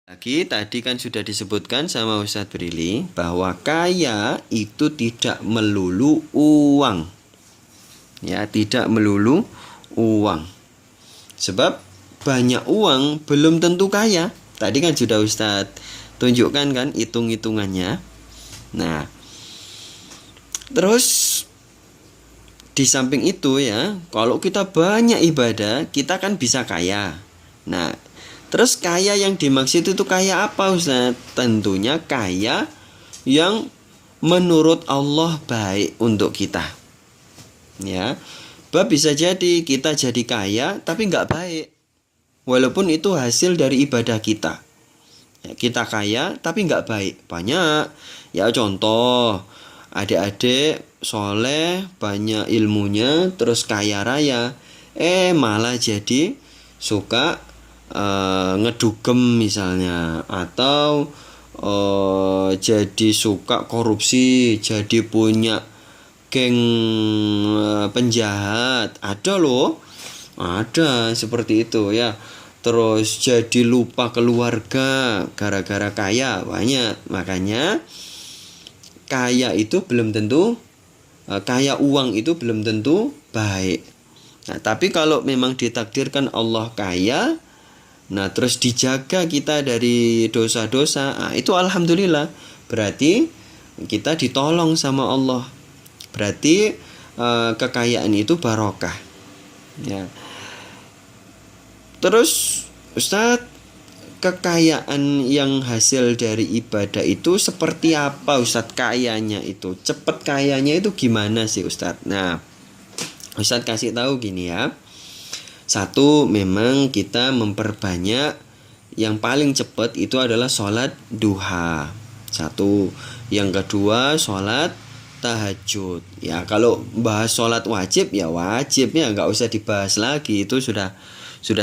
Lagi tadi kan sudah disebutkan sama Ustadz Brili bahwa kaya itu tidak melulu uang. Ya, tidak melulu uang. Sebab banyak uang belum tentu kaya. Tadi kan sudah Ustadz tunjukkan kan hitung-hitungannya. Nah, terus di samping itu ya, kalau kita banyak ibadah, kita kan bisa kaya. Nah, terus kaya yang dimaksud itu kaya apa Ustaz? Tentunya kaya yang menurut Allah baik untuk kita. Ya, bisa jadi kita jadi kaya tapi nggak baik. Walaupun itu hasil dari ibadah kita. Ya, kita kaya tapi nggak baik. Banyak. Ya contoh, adik-adik soleh, banyak ilmunya, terus kaya raya. Malah jadi suka ngedugem misalnya, atau jadi suka korupsi, jadi punya geng penjahat. Ada loh, ada seperti itu ya. Terus jadi lupa keluarga gara-gara kaya, banyak. Makanya kaya itu belum tentu, kaya uang itu belum tentu baik. Nah, tapi kalau memang ditakdirkan Allah kaya, nah terus dijaga kita dari dosa-dosa, nah, itu alhamdulillah. Berarti kita ditolong sama Allah. Berarti kekayaan itu barokah. Ya. Terus Ustadz, kekayaan yang hasil dari ibadah itu seperti apa Ustadz kayanya itu? Cepet kayanya itu gimana sih Ustadz? Nah, Ustadz kasih tahu gini ya. Satu, memang kita memperbanyak, yang paling cepat itu adalah sholat duha. Satu. Yang kedua, sholat tahajud. Ya, kalau bahas sholat wajib ya wajib ya, nggak usah dibahas lagi, itu sudah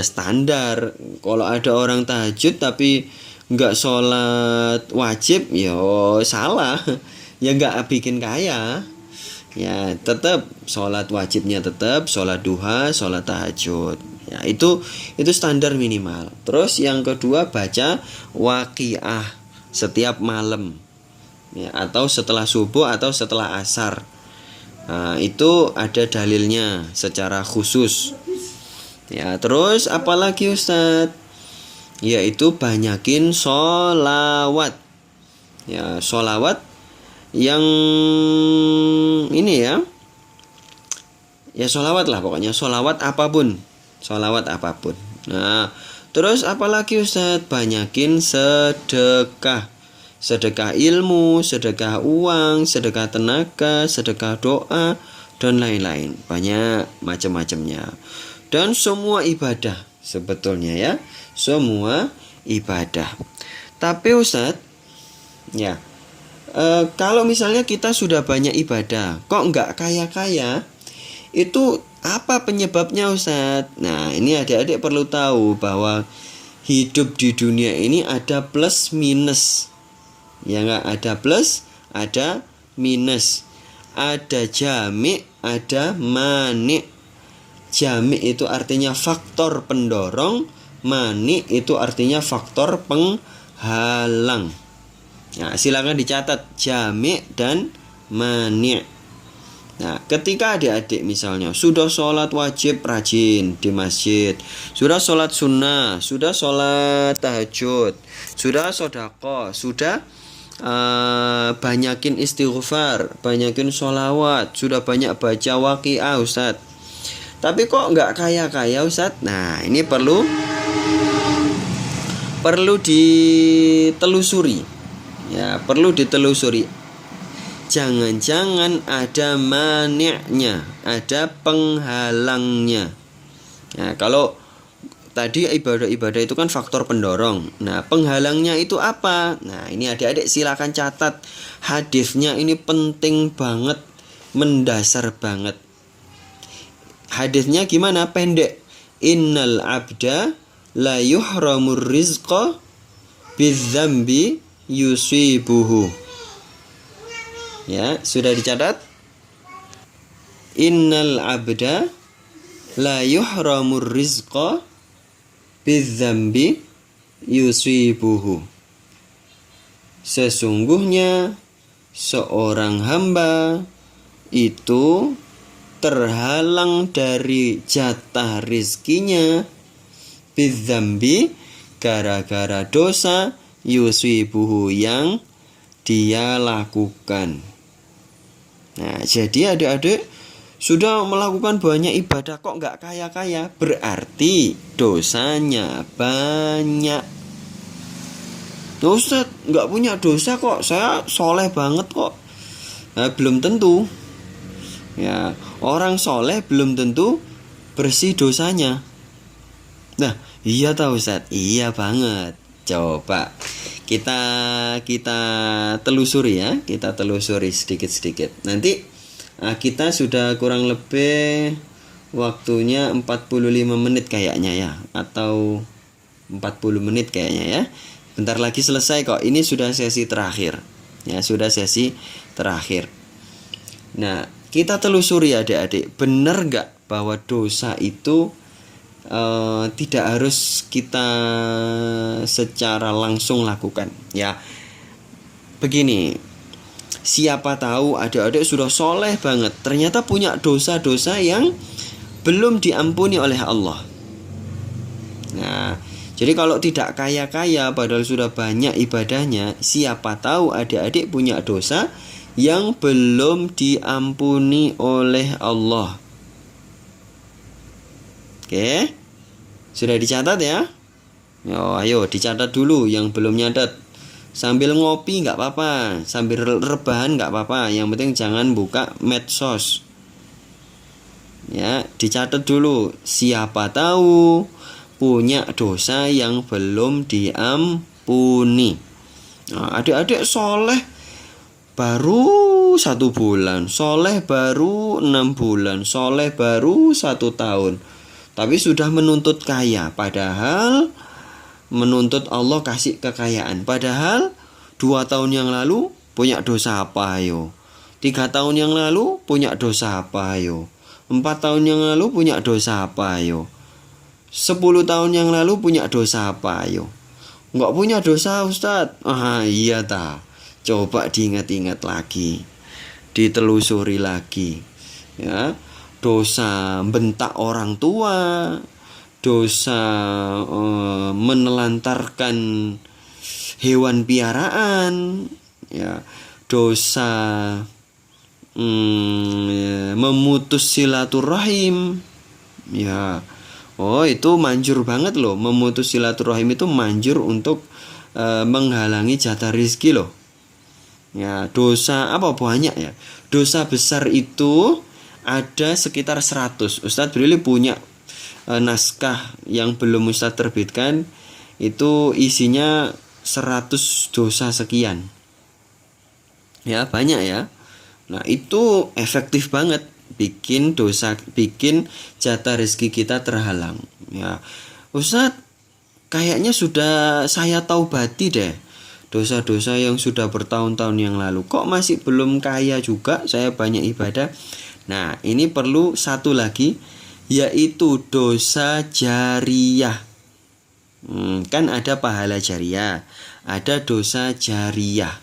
standar. Kalau ada orang tahajud tapi nggak sholat wajib, ya salah. Ya nggak bikin kaya. Ya tetap sholat wajibnya, tetap sholat duha, sholat tahajud. Ya itu standar minimal. Terus yang kedua, baca waqiah setiap malam. Ya, atau setelah subuh atau setelah asar. Nah, itu ada dalilnya secara khusus. Ya, terus apalagi Ustadz? Yaitu banyakin sholawat. Ya, sholawat yang ini ya. Ya sholawat lah pokoknya, sholawat apapun. Sholawat apapun. Nah, terus apalagi Ustadz? Banyakin sedekah. Sedekah ilmu, sedekah uang, sedekah tenaga, sedekah doa, dan lain-lain. Banyak macam-macamnya. Dan semua ibadah sebetulnya ya, semua ibadah. Tapi Ustadz, ya kalau misalnya kita sudah banyak ibadah, kok nggak kaya-kaya, itu apa penyebabnya Ustadz? Nah, ini adik-adik perlu tahu bahwa hidup di dunia ini ada plus minus. Ya nggak, ada plus, ada minus. Ada jami', ada mani'. Jami' itu artinya faktor pendorong, mani' itu artinya faktor penghalang. Nah, silakan dicatat jami' dan mani'. Nah, ketika adik-adik misalnya sudah sholat wajib rajin di masjid, sudah sholat sunnah, sudah sholat tahajud, sudah sodaqah, sudah banyakin istighfar, banyakin sholawat, sudah banyak baca waqiah Ustadz, tapi kok nggak kaya-kaya Ustadz? Nah, ini perlu ditelusuri. Ya, perlu ditelusuri. Jangan-jangan ada mani'nya, ada penghalangnya. Nah, kalau tadi ibadah-ibadah itu kan faktor pendorong. Nah, penghalangnya itu apa? Nah, ini adik-adik silakan catat. Hadisnya ini penting banget, mendasar banget. Hadisnya gimana? Pendek. Innal abda la yuhramur rizqa bidzambi yusibuhu. Ya, sudah dicatat? Innal abda la yuhramur rizqa bidzambi yusibuhu. Sesungguhnya seorang hamba itu terhalang dari jatah rizkinya bidzambi, gara-gara dosa yusibuhu yang dia lakukan. Nah, jadi adik-adik sudah melakukan banyak ibadah kok nggak kaya-kaya, berarti dosanya banyak. Ustaz, nggak punya dosa kok, saya soleh banget kok. Nah, belum tentu. Ya, orang soleh belum tentu bersih dosanya. Nah, iya tahu Ustaz, iya banget. Coba kita telusuri ya, kita telusuri sedikit-sedikit. Nanti kita sudah kurang lebih waktunya 45 menit kayaknya ya, atau 40 menit kayaknya ya. Bentar lagi selesai kok. Ini sudah sesi terakhir. Ya, sudah sesi terakhir. Nah, kita telusuri adik-adik, benar nggak bahwa dosa itu tidak harus kita secara langsung lakukan. Ya, begini, siapa tahu adik-adik sudah soleh banget, ternyata punya dosa-dosa yang belum diampuni oleh Allah. Nah, jadi kalau tidak kaya-kaya padahal sudah banyak ibadahnya, siapa tahu adik-adik punya dosa yang belum diampuni oleh Allah. Oke, sudah dicatat ya? Yo, ayo dicatat dulu yang belum nyatat. Sambil ngopi nggak apa-apa, sambil rebahan nggak apa-apa. Yang penting jangan buka medsos. Ya, dicatat dulu. Siapa tahu punya dosa yang belum diampuni. Nah, adik-adik soleh baru 1 bulan, soleh baru 6 bulan, soleh baru 1 tahun. Tapi sudah menuntut kaya, padahal menuntut Allah kasih kekayaan. Padahal 2 tahun yang lalu punya dosa apa ayo? 3 tahun yang lalu punya dosa apa ayo? 4 tahun yang lalu punya dosa apa ayo? 10 tahun yang lalu punya dosa apa ayo? Enggak punya dosa Ustadz. Iya ta. Coba diingat-ingat lagi, ditelusuri lagi. Ya, dosa bentak orang tua, dosa menelantarkan hewan piaraan, ya, dosa memutus silaturahim, ya. Oh, itu manjur banget loh. Memutus silaturahim itu manjur untuk menghalangi jatah rezeki loh. Ya, dosa apa banyak ya? Dosa besar itu ada sekitar 100. Ustadz Brili punya naskah yang belum Ustadz terbitkan, itu isinya 100 dosa sekian. Ya, banyak ya. Nah, itu efektif banget bikin dosa, bikin jatah rezeki kita terhalang. Ya, Ustadz, kayaknya sudah saya taubati deh dosa-dosa yang sudah bertahun-tahun yang lalu. Kok masih belum kaya juga, saya banyak ibadah. Nah, ini perlu satu lagi, yaitu dosa jariyah. Kan ada pahala jariyah, ada dosa jariyah.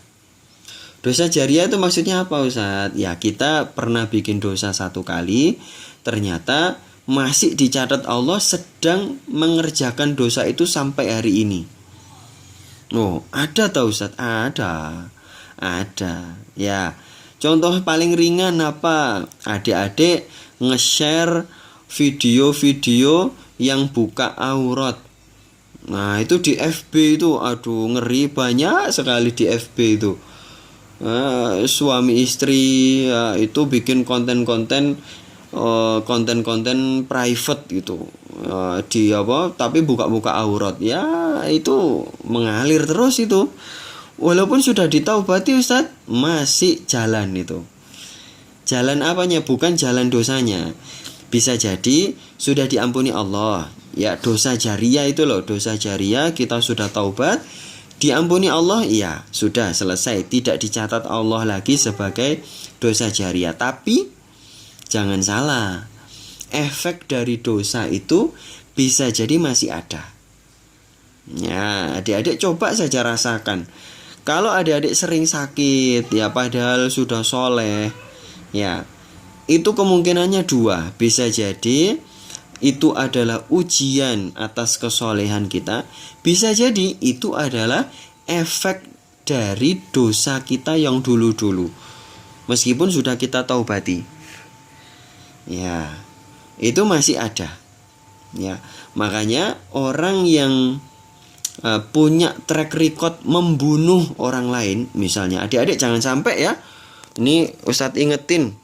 Dosa jariyah itu maksudnya apa Ustaz? Ya, kita pernah bikin dosa 1 kali, ternyata masih dicatat Allah sedang mengerjakan dosa itu sampai hari ini. Oh, ada tau Ustaz? Ada. Ya, contoh paling ringan apa? Adik-adik nge-share video-video yang buka aurat. Nah, itu di FB itu, aduh ngeri, banyak sekali di FB itu. Suami istri ya, itu bikin konten-konten private gitu, di apa, tapi buka-buka aurat. Ya, itu mengalir terus itu. Walaupun sudah ditaubati Ustadz, masih jalan itu. Jalan apanya? Bukan jalan dosanya. Bisa jadi sudah diampuni Allah. Ya, dosa jariyah itu loh, dosa jariyah kita sudah taubat, diampuni Allah, iya, sudah selesai, tidak dicatat Allah lagi sebagai dosa jariyah. Tapi jangan salah, efek dari dosa itu bisa jadi masih ada. Ya, adik-adik coba saja rasakan. Kalau adik-adik sering sakit, ya padahal sudah soleh, ya itu kemungkinannya dua. Bisa jadi itu adalah ujian atas kesolehan kita. Bisa jadi itu adalah efek dari dosa kita yang dulu-dulu, meskipun sudah kita taubati. Ya, itu masih ada. Ya, makanya orang yang punya track record membunuh orang lain, misalnya adik-adik jangan sampai ya. Ini Ustadz ingetin,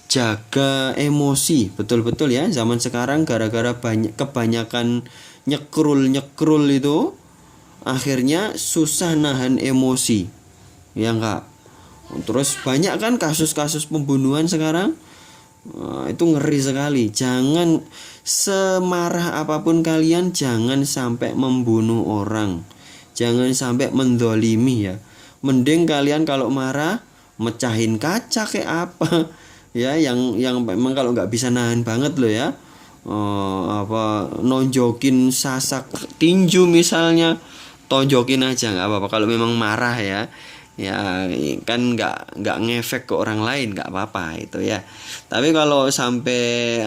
jaga emosi betul-betul ya. Zaman sekarang gara-gara kebanyakan nyekrul itu, akhirnya susah nahan emosi, ya enggak. Terus banyak kan kasus-kasus pembunuhan sekarang. Itu ngeri sekali. Jangan semarah apapun kalian, jangan sampai membunuh orang, jangan sampai mendolimi ya. Mending kalian kalau marah mecahin kaca kayak apa ya, yang memang kalau nggak bisa nahan banget loh ya, nonjokin sasak tinju misalnya, tonjokin aja nggak apa-apa kalau memang marah ya. Ya kan nggak ngefek ke orang lain, nggak apa-apa itu ya. Tapi kalau sampai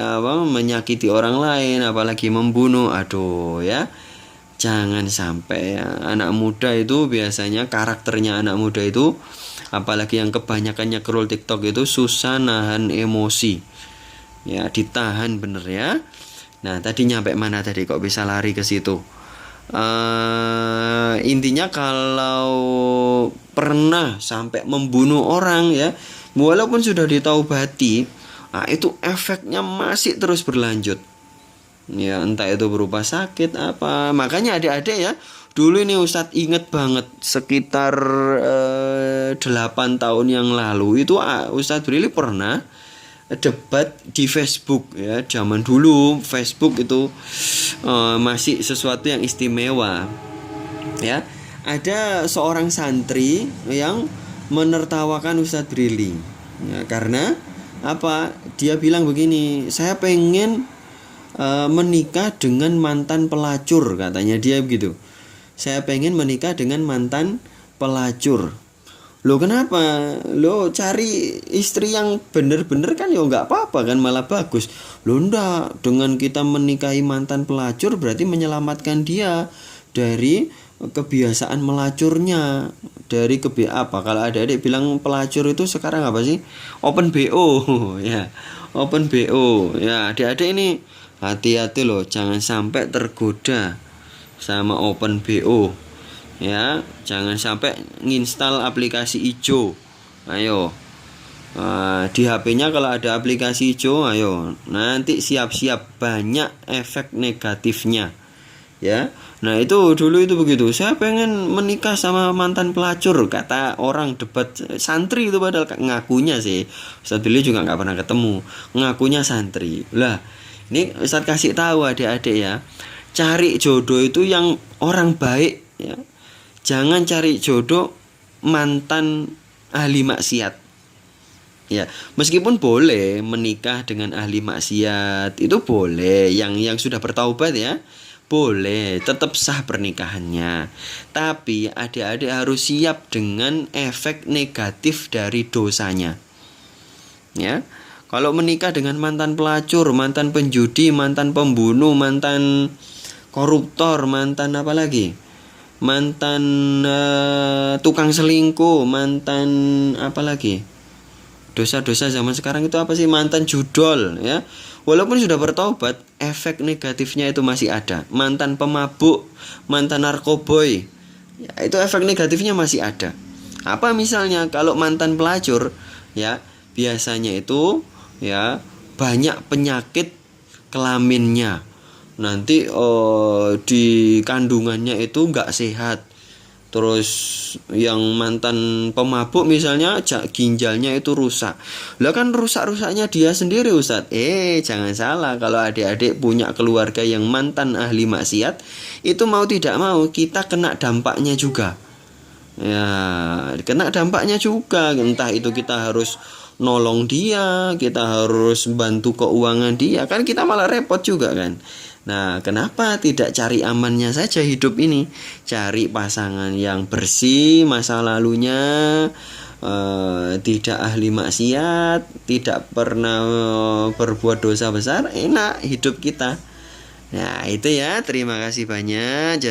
menyakiti orang lain, apalagi membunuh, aduh ya, jangan sampai ya. Anak muda itu biasanya karakternya anak muda itu, apalagi yang kebanyakan nyekrol TikTok itu, susah nahan emosi. Ya ditahan bener ya. Nah tadi nyampe mana tadi, kok bisa lari ke situ? Intinya kalau pernah sampai membunuh orang ya, walaupun sudah ditaubati, itu efeknya masih terus berlanjut ya, entah itu berupa sakit apa. Makanya adik-adik ya, dulu ini Ustadz inget banget, sekitar 8 tahun yang lalu itu Ustadz Brili pernah debat di Facebook ya. Zaman dulu Facebook itu masih sesuatu yang istimewa ya. Ada seorang santri yang menertawakan Ustadz Brili ya, karena apa? Dia bilang begini, saya pengen menikah dengan mantan pelacur, katanya dia begitu. Saya pengen menikah dengan mantan pelacur. Loh kenapa? Loh cari istri yang bener-bener kan ya nggak apa-apa kan, malah bagus. Loh enggak, dengan kita menikahi mantan pelacur berarti menyelamatkan dia dari kebiasaan melacurnya. Dari apa? Kalau adik-adik bilang pelacur itu sekarang apa sih? Open BO ya. Open BO. Ya, adik-adik ini hati-hati loh, jangan sampai tergoda sama Open BO. Ya, jangan sampai nginstal aplikasi hijau. Ayo, di HP-nya kalau ada aplikasi hijau, ayo nanti siap-siap banyak efek negatifnya. Ya, nah itu dulu itu begitu. Saya pengen menikah sama mantan pelacur, kata orang debat santri itu, padahal ngakunya sih Ustadz Billy juga nggak pernah ketemu, ngakunya santri. Lah, ini Ustadz kasih tahu adik-adik ya, cari jodoh itu yang orang baik ya. Jangan cari jodoh mantan ahli maksiat. Ya, meskipun boleh menikah dengan ahli maksiat, itu boleh, yang sudah bertaubat ya. Boleh, tetap sah pernikahannya. Tapi adik-adik harus siap dengan efek negatif dari dosanya. Ya. Kalau menikah dengan mantan pelacur, mantan penjudi, mantan pembunuh, mantan koruptor, mantan apa lagi? Mantan tukang selingkuh, mantan apa lagi? Dosa-dosa zaman sekarang itu apa sih? Mantan judol ya. Walaupun sudah bertaubat, efek negatifnya itu masih ada. Mantan pemabuk, mantan narkoboy, ya, itu efek negatifnya masih ada. Apa misalnya kalau mantan pelacur ya, biasanya itu ya banyak penyakit kelaminnya. Nanti di kandungannya itu nggak sehat. Terus yang mantan pemabuk misalnya ginjalnya itu rusak. Lah kan rusak-rusaknya dia sendiri Ustadz. Jangan salah, kalau adik-adik punya keluarga yang mantan ahli maksiat, itu mau tidak mau kita kena dampaknya juga. Ya, kena dampaknya juga. Entah itu kita harus nolong dia, kita harus bantu keuangan dia, kan kita malah repot juga kan. Nah, kenapa tidak cari amannya saja hidup ini? Cari pasangan yang bersih masa lalunya, tidak ahli maksiat, tidak pernah berbuat dosa besar, enak hidup kita. Nah, itu ya. Terima kasih banyak.